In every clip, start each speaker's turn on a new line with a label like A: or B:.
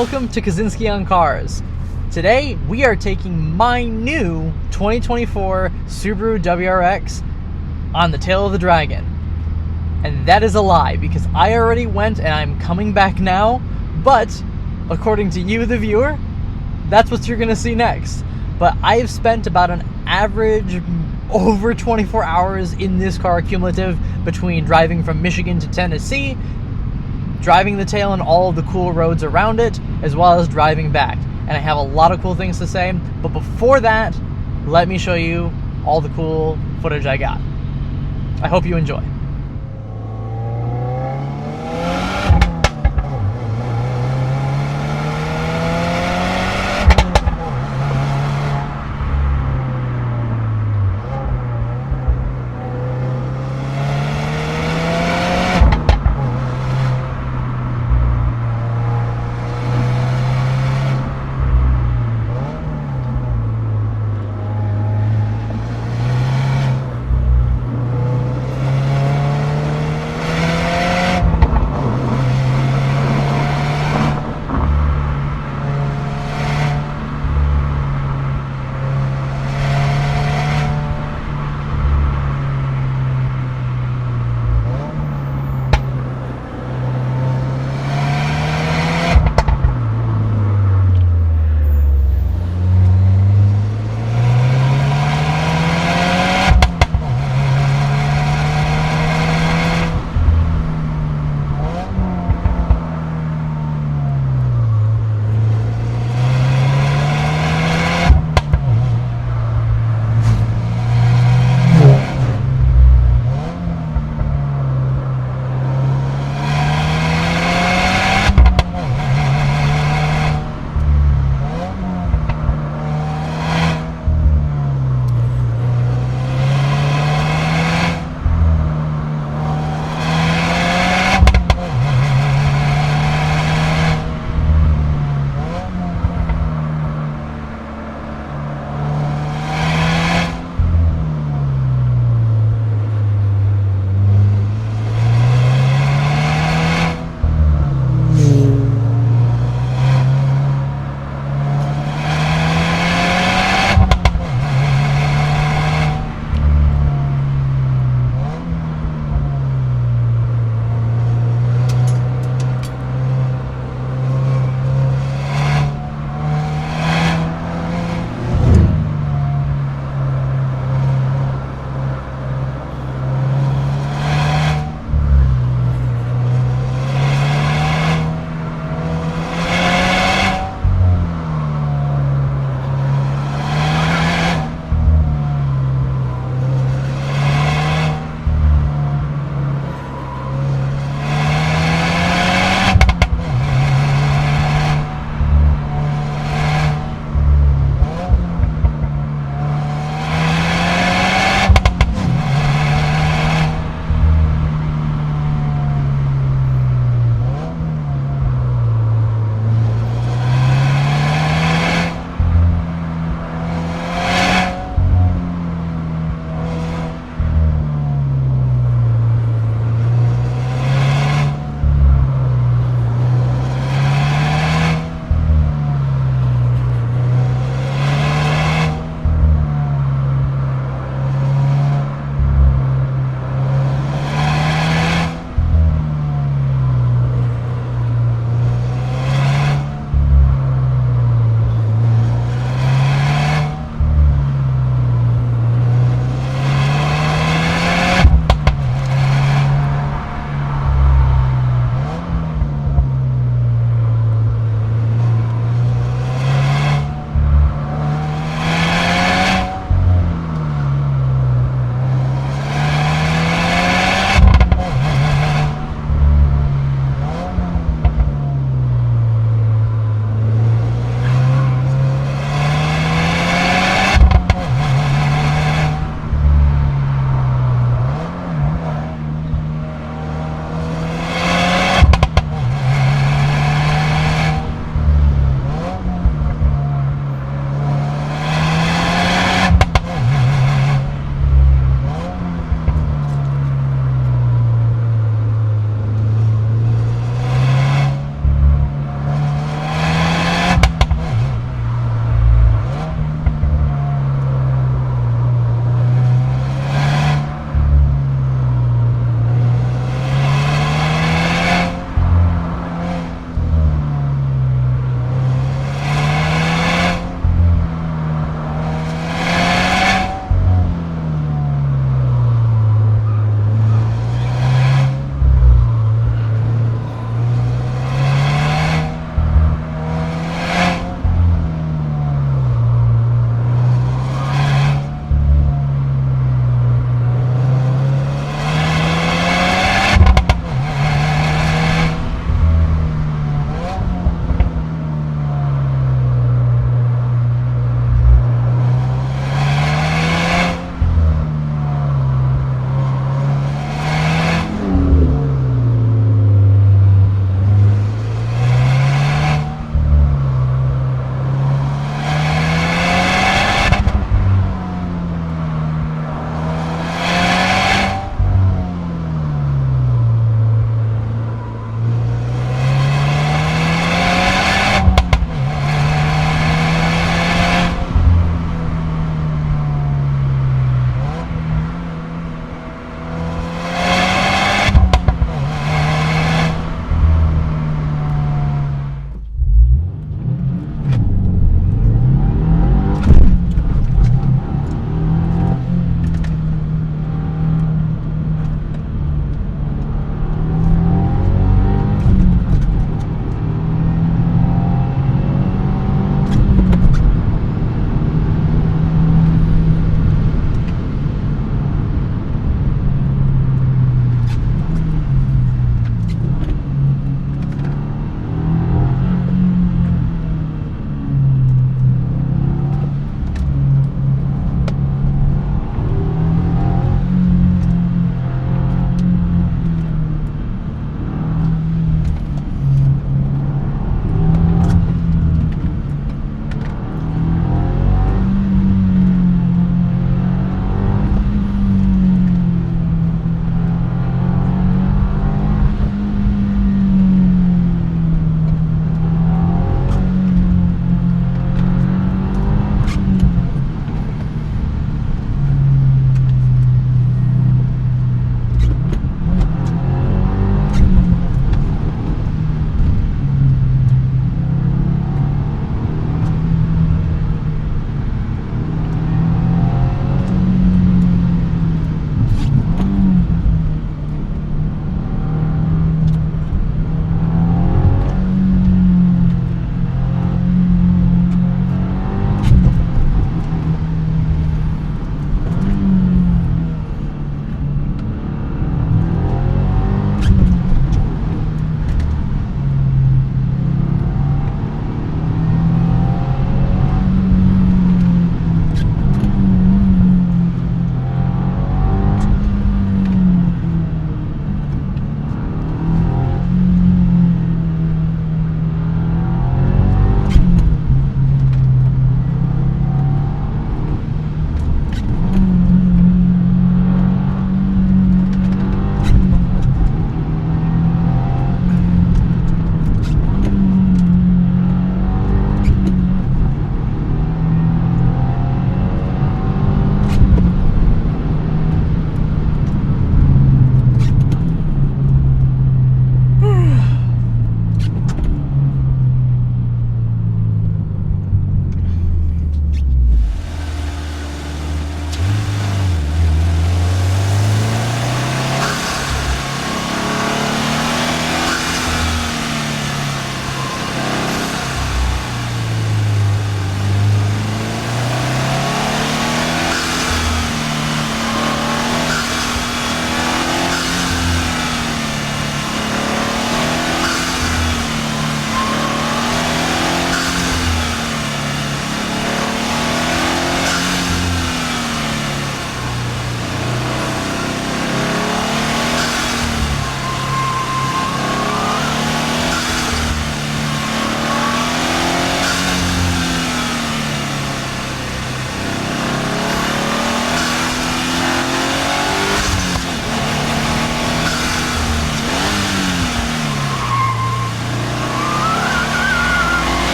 A: welcome to Kaczynski on Cars. Today we are taking my new 2024 Subaru WRX on the tail of the dragon. And that is a lie, because I already went and I'm coming back now, but according to you, the viewer, that's what you're gonna see next. But I have spent about an average over 24 hours in this car cumulative between driving from Michigan to Tennessee, driving the tail on all of the cool roads around it, as well as driving back. And I have a lot of cool things to say, but before that, let me show you all the cool footage I got. I hope you enjoy.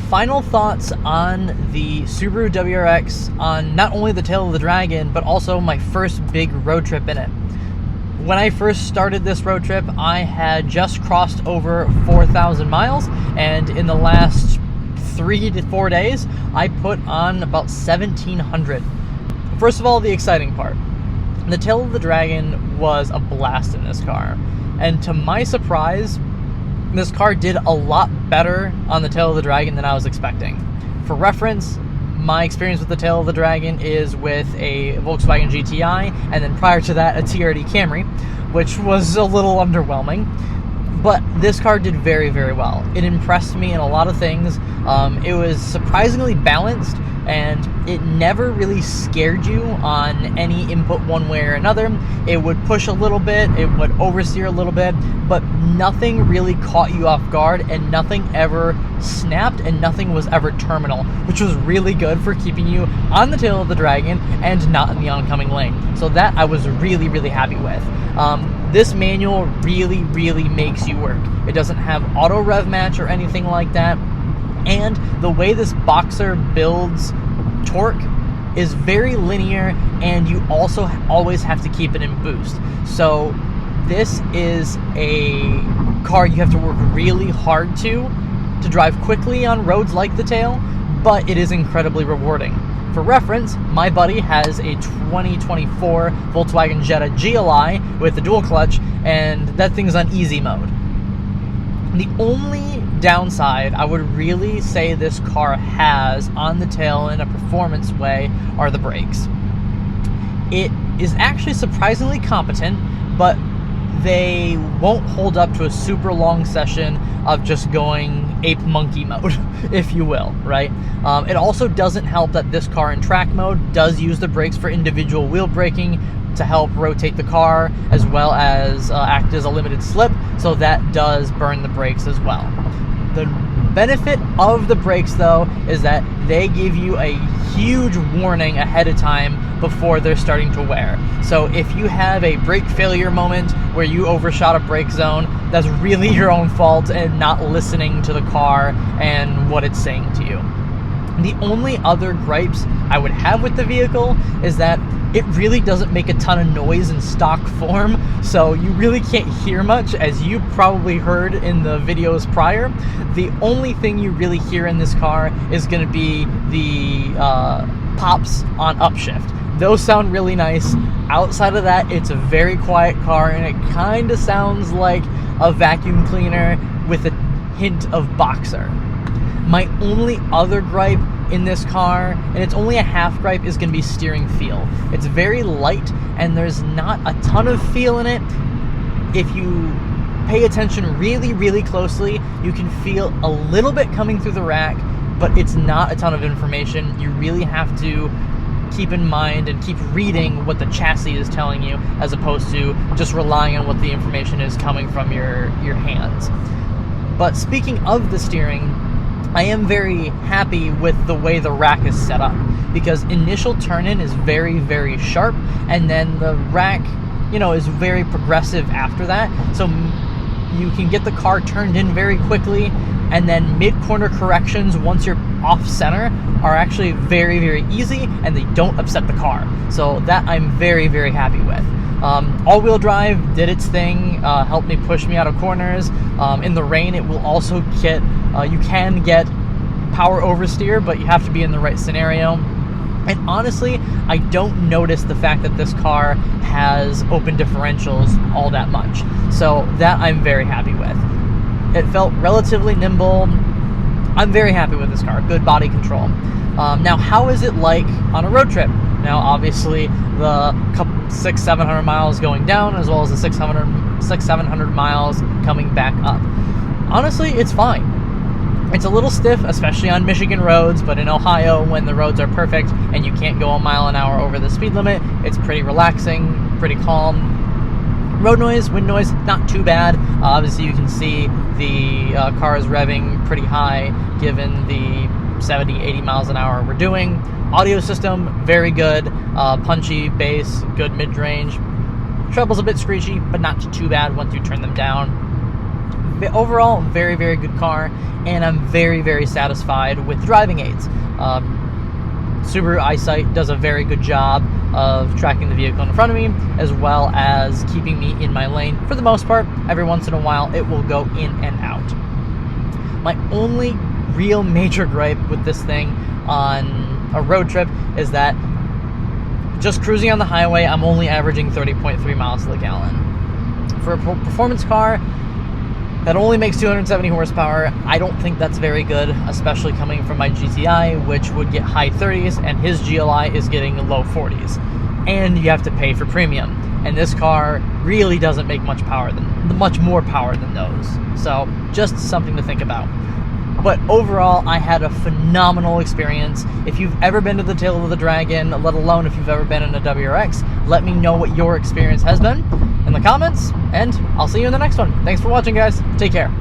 A: final thoughts on the Subaru WRX, on not only the tail of the dragon, but also my first big road trip in it. When I first started this road trip, I had just crossed over 4,000 miles, and in the last 3 to 4 days, I put on about 1,700. First of all, the exciting part. The tail of the dragon was a blast in this car, and to my surprise, this car did a lot better on the tail of the dragon than I was expecting. For reference, my experience with the tail of the dragon is with a Volkswagen GTI, and then prior to that, a TRD Camry, which was a little underwhelming. But this car did very, very well. It impressed me in a lot of things. It was surprisingly balanced, and it never really scared you on any input one way or another. It would push a little bit, it would oversteer a little bit, but nothing really caught you off guard, and nothing ever snapped, and nothing was ever terminal, which was really good for keeping you on the tail of the dragon and not in the oncoming lane. So that I was really, really happy with. This manual really, really makes you work. It doesn't have auto rev match or anything like that. And the way this Boxer builds torque is very linear, and you also always have to keep it in boost. So this is a car you have to work really hard to drive quickly on roads like the tail, but it is incredibly rewarding. For reference, my buddy has a 2024 Volkswagen Jetta GLI with a dual clutch, and that thing's on easy mode. The only downside I would really say this car has on the tail in a performance way are the brakes. It is actually surprisingly competent, but they won't hold up to a super long session of just going ape monkey mode, if you will, right? It also doesn't help that this car in track mode does use the brakes for individual wheel braking to help rotate the car, as well as act as a limited slip, so that does burn the brakes as well. The benefit of the brakes, though, is that they give you a huge warning ahead of time before they're starting to wear. So if you have a brake failure moment where you overshot a brake zone, that's really your own fault and not listening to the car and what it's saying to you. The only other gripes I would have with the vehicle is that it really doesn't make a ton of noise in stock form, so you really can't hear much, as you probably heard in the videos prior. The only thing you really hear in this car is going to be the pops on upshift. Those sound really nice. Outside of that, it's a very quiet car, and it kind of sounds like a vacuum cleaner with a hint of Boxer. My only other gripe in this car, and it's only a half gripe, is going to be steering feel. It's very light, and there's not a ton of feel in it. If you pay attention really, really closely, you can feel a little bit coming through the rack, but it's not a ton of information. You really have to keep in mind and keep reading what the chassis is telling you, as opposed to just relying on what the information is coming from your hands. But speaking of the steering, I am very happy with the way the rack is set up, because initial turn-in is very, very sharp, and then the rack, is very progressive after that. So you can get the car turned in very quickly, and then mid-corner corrections once you're off-center are actually very, very easy, and they don't upset the car. So that I'm very, very happy with. All-wheel drive did its thing, helped me push me out of corners. In the rain, it will also get, you can get power oversteer, but you have to be in the right scenario. And honestly, I don't notice the fact that this car has open differentials all that much. So that I'm very happy with. It felt relatively nimble. I'm very happy with this car. Good body control. Now, how is it like on a road trip? Now, obviously, the 600-700 miles going down, as well as the 600-700 miles coming back up. Honestly, it's fine. It's a little stiff, especially on Michigan roads, but in Ohio, when the roads are perfect and you can't go a mile an hour over the speed limit, it's pretty relaxing, pretty calm. Road noise, wind noise, not too bad. Obviously, you can see the car is revving pretty high, given the 70-80 miles an hour we're doing. Audio system, very good. Punchy bass, good mid-range. Treble's a bit screechy, but not too bad once you turn them down. overall, very, very good car, and I'm very, very satisfied with driving aids. Subaru EyeSight does a very good job of tracking the vehicle in front of me, as well as keeping me in my lane for the most part. Every once in a while, it will go in and out. My only real major gripe with this thing on a road trip is that just cruising on the highway, I'm only averaging 30.3 miles to the gallon. For a performance car that only makes 270 horsepower, I don't think that's very good, especially coming from my GTI, which would get high 30s, and his GLI is getting low 40s. And you have to pay for premium. And this car really doesn't make much more power than those. So just something to think about. But overall, I had a phenomenal experience. If you've ever been to the Tail of the Dragon, let alone if you've ever been in a WRX, let me know what your experience has been in the comments, and I'll see you in the next one. Thanks for watching, guys. Take care.